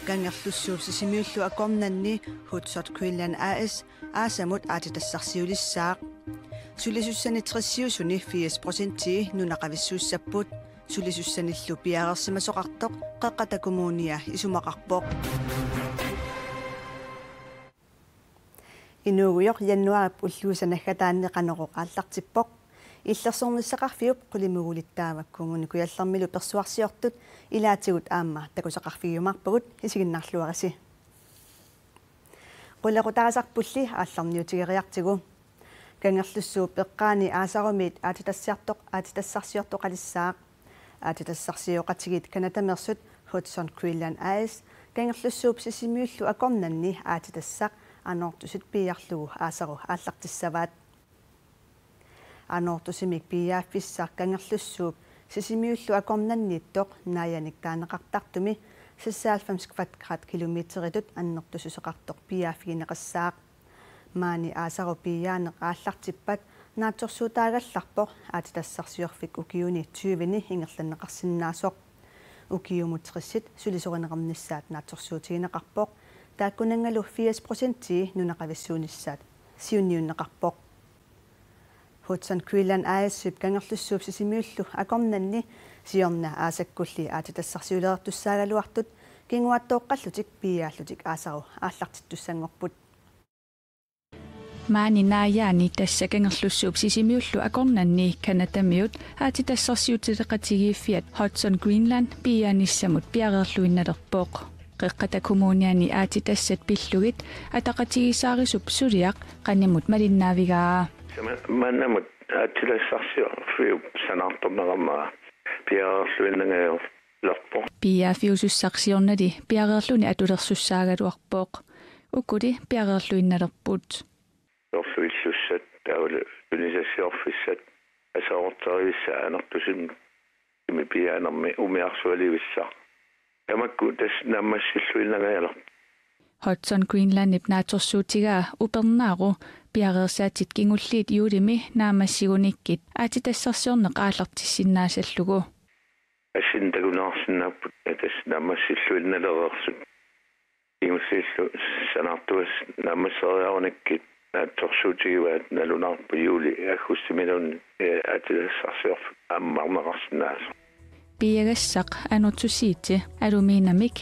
Gangerlussuupsisimiullu akornanni Hutsot Greenland AS aasamut aatitassarsiulissaaq sulisussani trissiusuni 80% nunaqavissuussaput sulisussanillu piareersimasoqartoq qaqqatakumuunia isumaqarpoq inuuguyoq januarip ulluusanaggataaneqaneqoq aallartippoq иллерсорнissaqarfiup qulimugulittaavakkugun kuyallermilu persuarsiortut ilaatigut aamma takusaqarfigumarpagut isiginnarluarisi qullequtaasarpulli aallarniutigeriartigu kangerlussuu peqqaani aasarumit aatitassarsiortoqalissaaq aatitassarsioqatigit kanatamersut Hudson Greenland AS kangerlussuup sisimiullu akornanni aatitassaq anortusit piiarlugu aasaru aallartissavaat anortusimik piaaffissaq kangerlussuup sisimiullu akornanniittoq naayanik taaneqartartumi 96 kilometeritut annertususeqartoq piaaffigineqassaaq maani aasaru piaaneq aallartippat naatsorsuutaagallarpoq aatitassarsiorfik ukiuni 20ni ingerlanneqarsinnaasoq ukiumuterissit sulisorineqarnissaat naatsorsuutigineqarpoq taakkunangalu 80% nunaqavissuunissaat siunniunneqarpoq Hudson Greenland AS kangerlussuup sisimiullu akornanni siorna aasakkulli aatitassarsiuleertussaagaluartut kinguattooqqallutik piaallutik aasaru aallartittussangorput maani naayaani tassa kangerlussuup sisimiullu akornanni kanatamiut aatitassarsiutileqatigiiffiat Hudson Greenland piaanissamut piareerluinnalerpooq qeqqatakummuuniani aatitassat pillugit ataqatigisaarissup suliaq qannimut malinnaavigaa manamut aatilassarsiu fiup sanartornerammaa piareerluinnagalerpo piaafiusussarsiornali piareerluni atulersussaagaluarpooq ukuli piareerluinnalerput orsuillussat taul unisassiorfissat asaortarissa anertusin imi piaanermi umiarsualivissa tamakku tas nammassilluinnagalerpo Hudson Greenlandip naatorsuutigaa upernaaru piareersaatit kingulliit juulimi naamassiguниkkит aatitassarsiorneq aallartissinnaasаллугу асинтагунаарсиннааппут атас наамассиллуинналереерсут кingulliillu sanartuas naamasseriarunikкит наатторсуутигиваат налунаарпу юули аггустимилун аатилассарсиорф аммарнеқарсинаасо piagassaq anortusiiti alumiinamik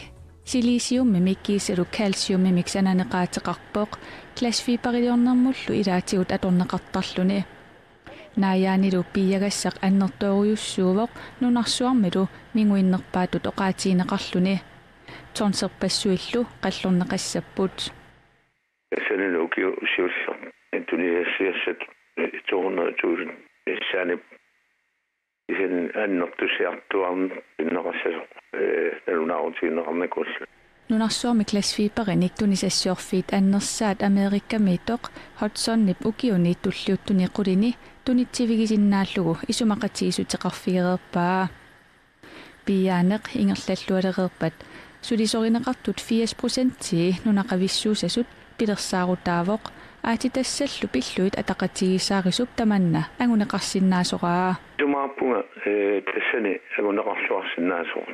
silisiummimikkiisalu calciummimik sananeqaateqarpooq klasfiipariornermullu ilaatigut atorneqartarluni naayaanilu piagassaq annertoorujussuuvoq nunarsuarmilu minguinnerpaatut oqaatiineqarluni tornserpassuillu qallorneqassapput sanilukio siussa entuniassiassat tornertuun sanip isen annertusiartuarn inneqassasoq nalunaaruutigineqarnakullu nunarsuarmi klasfiiparinik tunisassuorfiit annersaat amerikkamiitoq Hudsonnip ukiuni tulliuttuni qulini tunittivigisinnaаллугу isumaqatigisutiqarfigereerpaa piaaneq ingerlallualereerpat sulisorineqartut 80% nunaqavissuusasut pilersaarutaavoq aatitassallu pilluit ataqatigisaarissup tamanna anguneqarsinnaasoqaa tumaappunga tassani aguneqarluarsinnaasoq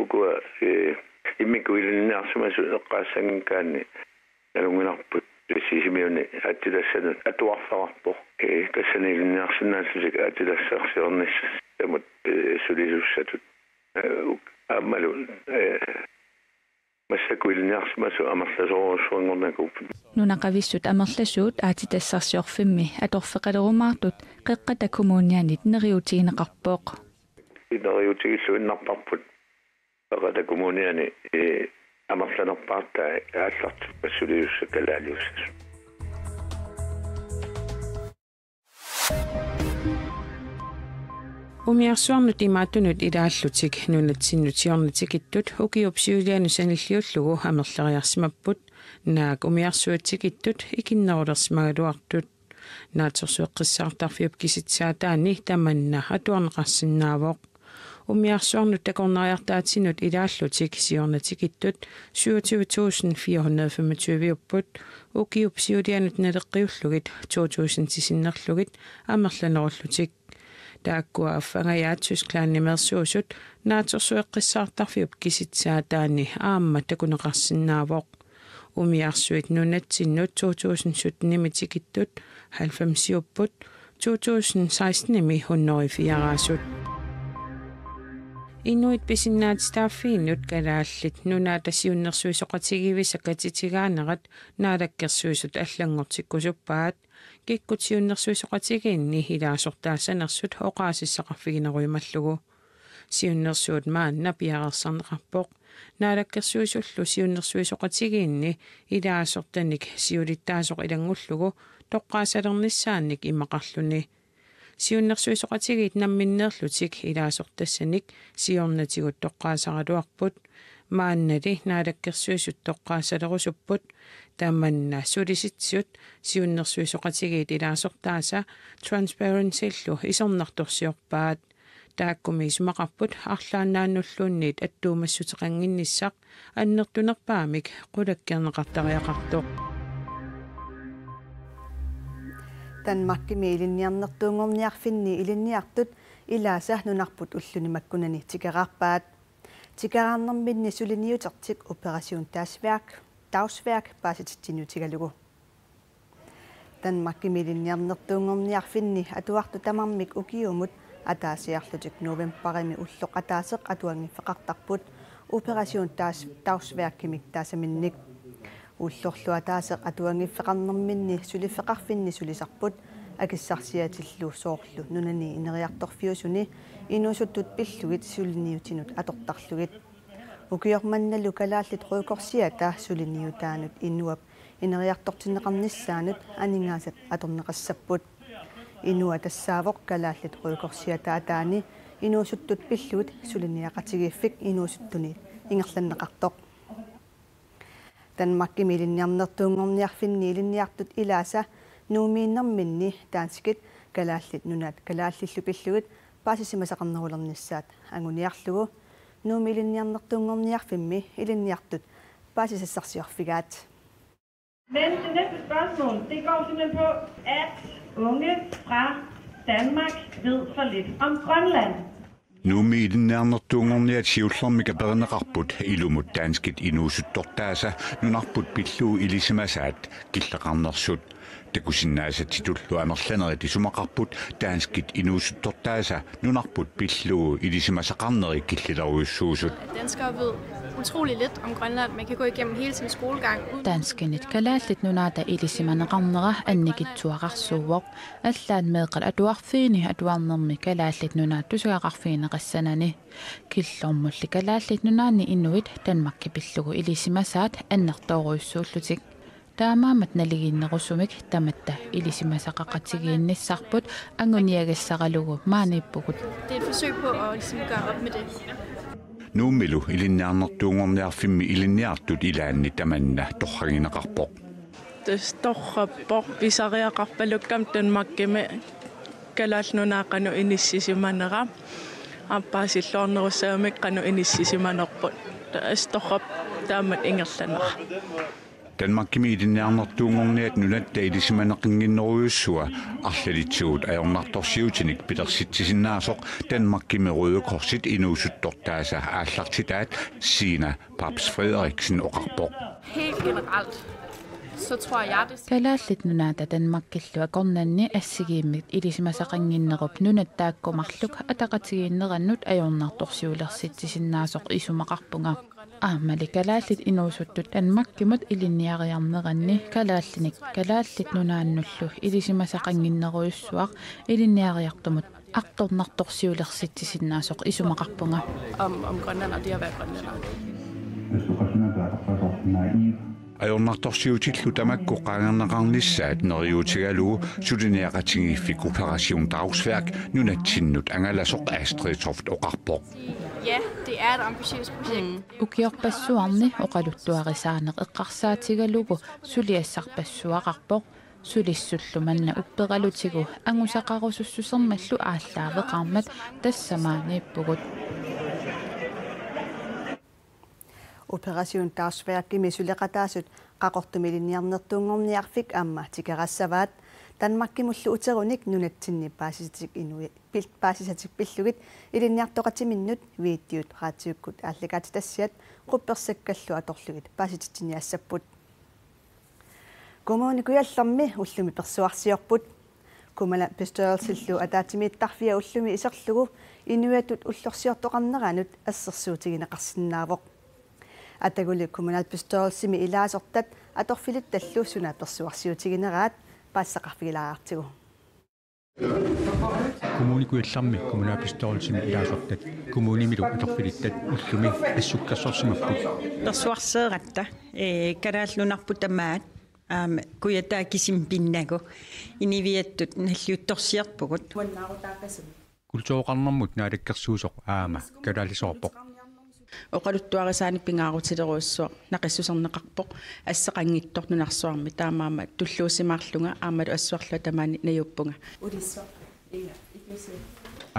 ukua immikuilinniarsumasu eqqaassankaanni alunginarput sisimiuni aatilassanut atuarfararpoq tassaniilinniarsinnaasusik aatilassarsiornissa tamut sulisussatut aammalu massakuilinniarsumasu amerlasoruussuangornakuup nunaqavissut amerlasuut aatitassarsiorfimmi atorfeqalerumaartut qeqqatakummuunianit neriutigineqarpooq ineriutigilluinnarparput qeqqatakummuuniani amerlanerpaartaa aallartu passuliussa kalaaliussas umiarsuarnut imaattunut ilaallutik nunatsinnutiornitikittut ukiupsiulianu sanilliullugu amerleriarsimapput naak umiarsuatikittut ikinnerulersimagaluartut naatsorsueqqissaartarfiup kisitsaataani tamanna atuarneqarsinnaavoq umiarsuarnut takornariartaatsinut ilaallutik siornatikittut 27.425 upput ukiupsiulianut naleqqiullugit 2000 tisinnerlugit amerlanerullutik taakkua affangayaat Tysklannimersuusut naatorsueqqissaartarfiup kisitsaataani aamma takuneqarsinnaavoq umiarsuit nunatsinut 2017 tikittut 90-siupput 2016 104-aasut Inuit pisinnaatistaafiinnut kalaallit nunaatasiunnersuisoqatigivisa katitigaanarat naalakkersuisut allangortikkusuppaat kikkutiunnersuisoqatigiinni hilaasortaasanersut oqaasissaqarfigineruimallugu siunnersuut maanna piaqersarneqarpoq naalakkersuisullu siunnersuisoqatigiinni ilaasortanik siulittaasoq ilangullugu toqqaasalernissaannik imaqarluni siunnersuisoqatigit namminneerlutik ilaasortassanik siornatigut toqqaasaraluarput maannali naalakkersuisut toqqaasalerusupпут tamanna sulisitsut siunnersuisoqatigit ilaasortaasa transparency-llu isornartorsiorpaat taakkumi isumaqarput arlaannaannulluunniit attuumassutiqanginnissaq annertunerpaamik qulakkerneqartariaqartoq Danmarkimi ilinniarnertuungorniarfinni ilinniartut ilaasa nunarput ullunimakkunani tikararpaat tikararnerminni suliniutertik operation dagsværk paasitittinuutigalugu Danmarkimi ilinniarnertuungorniarfinni atuartu tamarmik ukiumut ataasiarlutik novemberimi ulloq ataaseq atuangiffeqartarput operation dagsværkimik taasaminnik ullorlua taaseq atuangiffeqarnerminni sulifeqarfinni sulisarput akissarsiatillu soorlu nunani ineriartorfiusuni inuusuttut pillugit suliniutinut atortarlugit ukiormannalu kalaallit ruukorsiata suliniutaanut innuap ineriartortineqarnissaanut aningaasat atorneqassapput inua tassaavoq kalaallit ruukorsiata ataani inuusuttut pillugit suliniaqatigiiffik inuusuttuni ingerlanneqartoq Danmarkimi ilinniarnertuungorniarfinni ilinniartut ilaasa nuumiinnerminni taanskit kalaallit nunaat kalaallillu pillugit paasisimasaqarnerulernissaat anguniarlugu nuumi ilinniarnertuungorniarfimmi ilinniartut paasisassarsiorfigaat. Men det næste spørgsmål, det går simpelthen på, at unge fra Danmark ved for lidt om Grønland. Nuumi ilinniarnertuungorniat siullermika perineqarput ilumut taanskit inuusuttortaasa nunarput pilluu ilisimasaat killeqarnersut takusinnaasatitullu amerlaneri tisumaqarput taanskit inuusuttortaasa nunarput pilluu ilisimasaqarneri killeruissuusut. Danskere ved utrolig lidt om Grønland. Man kan gå igennem hele sin skolegang. Danskenit kalaallit nunaata ilisimaneqarnera annikitsuaqarsuuvoq allaan meeqal atuarfiini atuarnermi kalaallit nunaat tusugaqarfiineqassanani killormulli kalaallit nunaanni inuit Danmarkki pillugu ilisimasaat annertooruissuullutik taamaamat naliginnerusumik tamatta ilisimasaqaqatigiinnissarput anguniagassaqalugu maaniippugut. Det er et forsøg på at ligesom gøre op med det. Nuumilu ilinniarnertuungorniarfimmi ilinniartut ilaanni tamanna torragineqarpoq. Torrappoq pisariaqarpalukkam Danmarkimi kalaalnunaaqanu inississimanera appaasillornerussaamik qanu inississimanerput astorrap taamat ingerlanera. Danmarkimi ilinniarnertuungorniat nunatta ilisimaneqinginneruussua arlalitsugut ajornartorsiutinik pitersitsisinaasoq Danmarkimi Røde Korsit inuusuttortaasa aallartitaat Sina Paps Frederiksen oqarpoq. Helt generelt så tror jeg det kalaallit nunaata Danmarkillu akornanni assigiimmit ilisimasaqanginnerup nunattaakkumarluk ataqatigiinnerannut ajornartorsiulersitsisinaasoq isumaqarpunga aamali kalaallit inuusuttut Danmarkimut ilinniariarneranni kalaallit nunaannullu ilisimasaqanginneruissuaq ilinniariartumut aqtornartorsiulersitsisinaasoq isumaqarpunga om Grønland og det at være grønlænder. Ajornartorsiutillu tamakku qaangerneqarnissaat neriutigalugu suliniaqatigiiffik operation dagsværk nunatsinnut angalasoq Astrid Toft oqarpoq. Ja, det er et ambitiøst projekt. Ukiorpassuarni oqaluttuarisaaneq eqqarsaatigalugu suliassarpassuaqarpoq sulissullumanna uppeqalutigu angusaqarusussusermallu aallaaveqarmat tassamaaniippugut. Operation dagsværkimi suleqataasut qaqortumilinniarnertuungorniarfik aamma tikerassavaat Danmarkimullu uterunik nunatsinni paasisatik inui paasisatik pillugit ilinniartoqatiminnut videot raatiukkut аалликаатитассиат quppersakkallu atorlugit paasititiniassapпут kommunikujallarmi ullumi persuarsiorput kumala bestørrelsillu ataatimiittarfia ullumi iserlugu inuatut ullorsiortoqarneranut assersuutigineqarsinnaavoq атагули kommunal bestørrelsimi ilaasortat atorfilit tallu suna persuarsiutigineraat паассақарфигилааартигу kommunikujallarmi kommunalbestørrelsimi ilaasortat kommunimilu atorfilitat ullumi assukkersorsimapпут персуарсеератта калааллунарпут тамаат куятаа кисим пиннагу инивиаттут наллиутторсиарпугут kultuuqarnermut naalakkersuusoq aama kalaalisoorpoq oqaluttuarisaani pingaarutileriussuaq naqissuserneqarpoq assaqanngittornunarsuarmi taamaama tulluusimaarlunga aamalu assuarlua tamaani najuppunga ulissuaq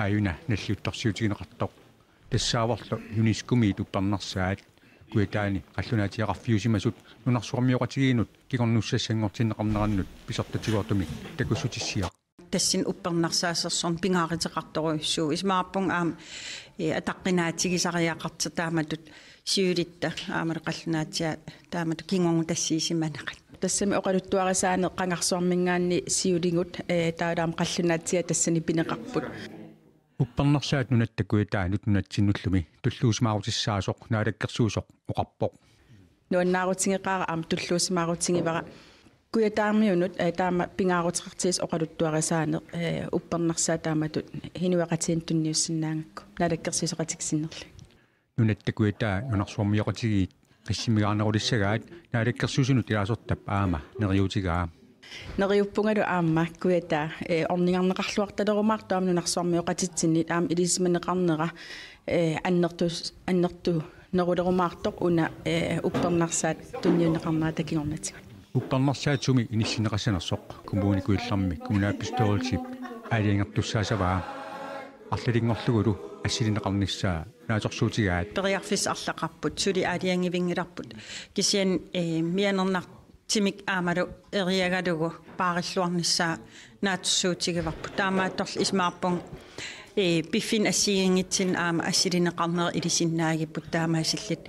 ayuna nalliuttorsiutigineqartoq тассааварлу юнискумиит уппарнарсаат куятаани қаллунаатиақарфиусимасут нунарсуармиоқатигиинут кигорнуссассангортиннеқарнераннут писартатигуартуми такуссутиссиақ тассин уппернарсаассерсорн пингааритеқарторуйссуу исмаарпун аама атаққинаатигисариақарта тааматут сиулитта аамалу қаллунаатиа таамату кингорну тассиисиманеқат тассами оқалуттуарисаане қангарсуармингаанни сиулингут таалаам қаллунаатиа тассани пинеқарпут уппарнарсаат нунаттакуятаанут нунатсиннуллуми туллуусмаарутиссаасоқ наалаккерсуусоқ оқарпоқ нуаннаарутингеқаара аама туллуусмаарутингивара куятаармиунут таама пингаарутеқартиис оқалуттуарисаане уппарнарсаа тааматут хинуақатиин тунниуссиннаангакку наалаккерсисоқатиксиннерли нунаттакуятаа нунарсуармиоқатигиит қиссимигаанерулиссагаат наалаккерсуусунут илаасортап аама нериутигаа нериуппунгалу аама куятаа орнингарнеқарлуарталерумаартуам нунарсуармиоқатитсиннит аама илисиманеқарнера аннерту нерулерумаартоқ уна уппернарсаат тунниунеқарнаа такигорнатигу уппарнарсаатсуми иниссинеқассанерсоқ коммуникуилларми коммунааппистоорилсип аалиангертуссаасаваа арлалингорлугулу ассилинеқарниссаа нааторсуутигаат периарфис арлақарпут сули аалиангивингиларпут кисиан мианернар тимик аамалу эриагалугу паариллуарниссаа нааторсуутигиварпут таамаатторл исмаарпун пиффин ассигингитсин аама ассилинеқарнери илисиннаагиппут таамаасиллит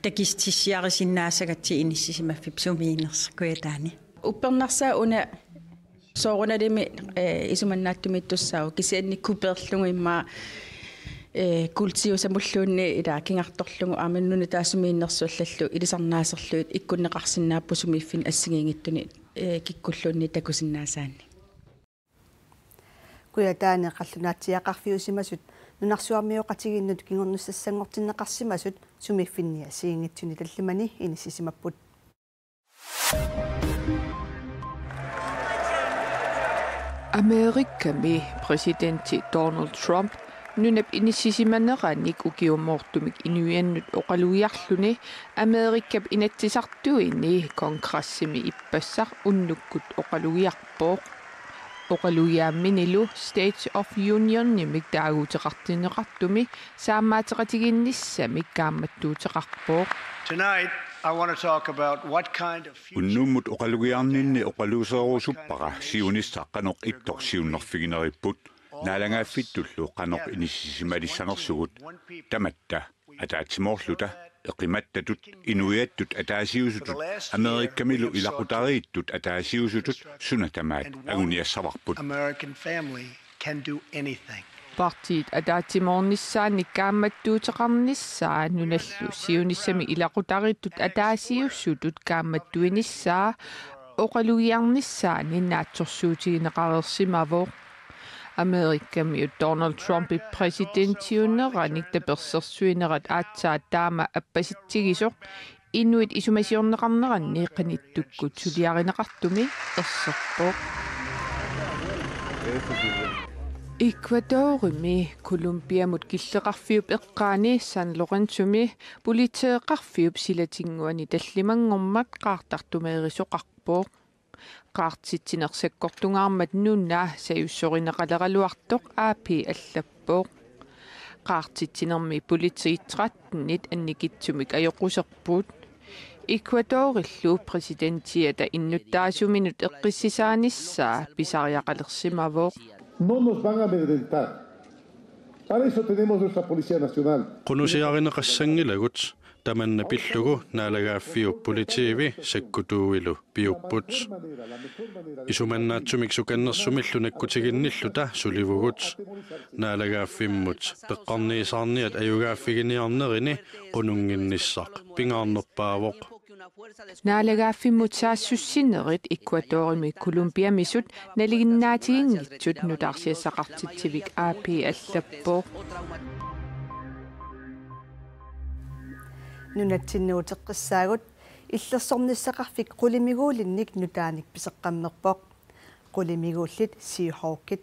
такистиссиарисиннаасагатси иниссисимаффип сумиинерс куятаани уппернарсаа уна сооруналими исуманнааттумиттуссаау кисианни куперлугу имма культиусамуллуунни ила кингарторлугу ааманнуна таасумииннерсуаллаллу илисарнаасерлуит иккуннеқарсинааппу сумииффин ассигингиттуни киккуллуунни такусиннаасаани куятаани қаллунаатсиақарфиусимасут нунарсуармиоқатигииннут кингорнуссассангортиннеқарсимасут сумииффинниа сиингитсуни таллимани иниссисимаппут Amerikkami presidentti Donald Trump nunap inissisimanneranik ukiummoortumik inuiannut oqaluiarluni Amerikkap inatsisartuini kongrassimi ippassar unnukkut oqaluiarpooq oqaluiaamminilu State of Union nimik taaguuteqartineqartumi saammaatеqatiginnissami kaammattuuteqarpooq Tonight I want to talk about what kind of Unnumut oqalugiarninni oqaluuseruusuppara siunistaqqanoq ittorsiunnerfigineripput naalangaaffittullu qanoq inissisimalissanersugut tamatta ataatsimorluta eqimattatut inuiattut ataasiusutut amerikkamilu ilaqutariittut ataasiusutut sunatamaat aguniassavarput American family can do anything. Partiit ataatsimornissaanni kaammattuuteqarnissaa nunallu siunissami ilaqutariittut ataasiussutut kaammattuinissaa oqalugiarnissaani naatsorsuutigineqarersimavoq Amerikkami Donald Trump presidenttiuneranik tapersersuinerat aatsaa taama appasittigisoq inuit isumasiorneqarneranni qanittukkut suliarineqartumi erserpoq Ecuadorimi Colombiamut killeqarfiup eqqaani San Lorenzumi puliteeqarfiup silatinguani tallimangormat qaartartumeerisoqarpooq qaartitsinersakkortungaarmat nunnaa sayussorineqaleraluartoq aapi allappoq qaartitsinermi pulitiitratnit annikitsumik ajoquserpuut Ecuadorillu presidentiata innuttaasuminut eqqissisaanissaa pisariaqalersimavoq. No nos van a amedrentar. Para eso tenemos nuestra Policía Nacional. Qunusiarinneqassangilagut tamanna pillugu naalagaaffiuppolitiivi sakkutuuilu piupput isumannaattumik sukannersumillu nakkutiginnilluta sulivugut naalagaaffimmut peqqarniisarniat ajugaaffigiниarnerini qununginnissaq pingaarnerpaavoq Naalagaaffimut saassussinerit Ecuadorimi Colombiamisut naliginnaatiginngitsut nutarsiassaqartitsivik AP allappoq Nunatsinnuuteqqissaagut иллерсорниссақарфик qulимигуулинник нутааник писеққаммерпоқ qulимигууллит сиухооккит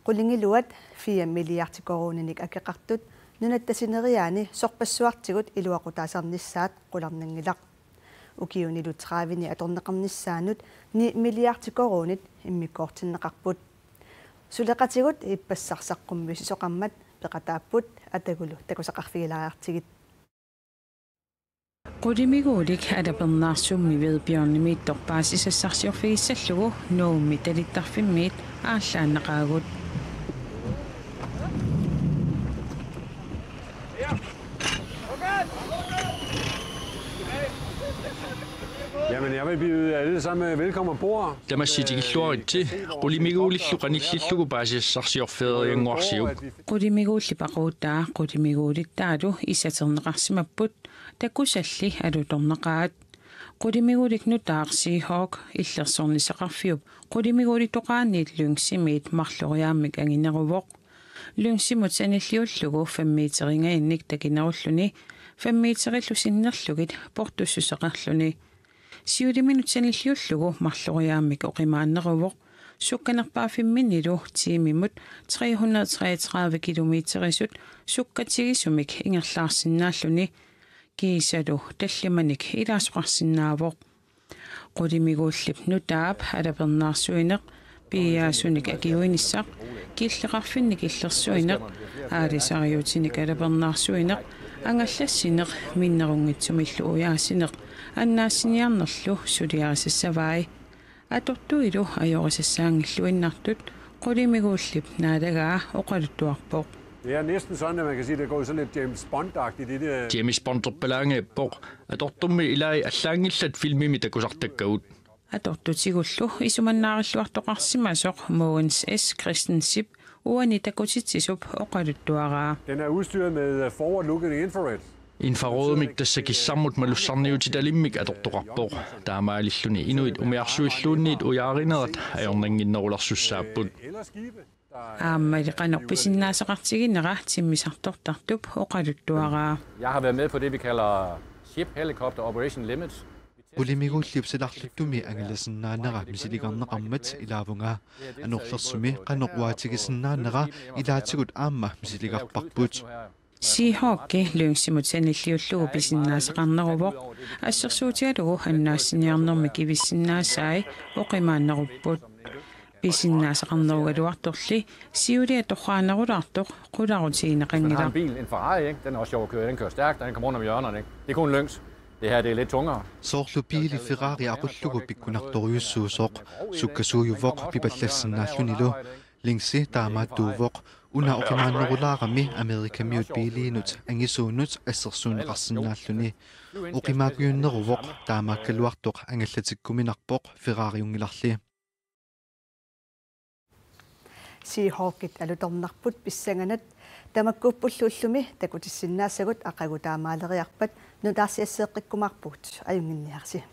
qulingилуат 4 миллиардикоруунник акеқартут нунаттасинериаани сорпассуартигут илуақутаасарниссаат qulарнангилақ укиунилу траавини аторнеқарниссаанут 9 миллиардикоруунит иммиккоортиннеқарпут сулеқатигут иппассарсаққумми сисоқармат пеқатааппут атагулу такусақарфигилааартигит Qudimiguulik adapernaarsuummi veepiornimiittorpaasissassarsiorfigissаллугу nuummi talittarfimmiit ааllaannaqaagut Jamen, jeg vil byde alle sammen velkommen ombord. Tamassitigilluaritsi qudimiguulillu qanillillugu paasissarsarsiorfeerianguarsiu. Qudimiguulli paquuttaa qudimiguulittaalu issaterneqarsimapput takusalli alutorneqaat qudimiguulik nutaarsiihook illersornisaqarfiup qudimiguulitoqaanniit lungsimmiit marloriaammik angineruvoq lungsimut sanilliullugu 5 meeteringainnik takinerulluni 5 meeterillu sinnerlugit portussuseqarluni siuliminut sanilliullugu marloriaammik oqimaanneruvoq sukkanerpaafimminnilu tiimimut 333 kilometerisut sukkatigisumik ingerlaarsinnaalluni kiisalu tallimanik ilaasqarsinnaavoq qudimiguullip nutaap alapernaarsuineq piaasunik akiuinissaq killeqarfinnik illersuineq aalisariutinik alapernaarsuineq angallassineq minnerungitsumillu uyaasineq annaassiniarnerlu suliarissassavai atortuilu ajorisassaangilluinnartut qudimiguullip naalagaa oqaluttuarpoq Det er næsten sådan, at man kan sige, at det går sådan lidt James Bond-agtigt i det. James Bond-palaangeeppoq atortummi ilai allaangillat filmimi takusartakkagut. Atortutigullu isumannaarilluartoqarsimasoq Mogens S. Christensip uani takutitsisup oqaluttuaraa. Den er udstyret med forward-looking infrared. Infraroodmik tassakissammut malussarniutitalimmik atortoqarpoq taamaalilluni inuit umiarsuilluunniit ujaarineret ajornanginnerularsussaapput. Aamaliqanorpisinnaasaqartiginnera timmisartortartup oqaluttuaraa. Jeg har været med på det vi kalder Ship Helicopter Operation Limits. Qulimiiguullipsilarluttumi angilasinnaanera misiligarneqarmat ilaavunga anorlersumi qanorwaatigisinnaanera ilaatigut aamma misiligarparput Sihookki lungsimut sanilliullugu pisinnaasaqarneruvoq assersuutigalugu annaassiniarnermi kivissinnaasai oqimaannerupput pisinnaasaqarnerugaluartorli siulia torraanerulaartoq qularutiineqangila. En bil, en Ferrari, ikke? Den er også sjov at køre. Den kører stærkt, den kommer rundt om hjørnerne, ikke? Det er kun lyngs. Det her det er lidt tungere. Soorlu biili Ferrari aqullugu pikkunartoriussuusoq sukkasuujuvoq pipallassinnaallunilu lingsi taamaattuuvoq una oqimaannerulaarami amerikamiut biiliinut angisuunut assersuuneqarsinnaalluni oqimaakuйуннеруvoq taamaakkaluartoq angallatikkuminarpoq Ferrariungilarli Seahawkit alutornarput pissanganat tamakkuuppulluullumi takutissinnaassagut aqagutaamaaleriarpat nutaarsiasseeqqikkumarput ajunginniarsi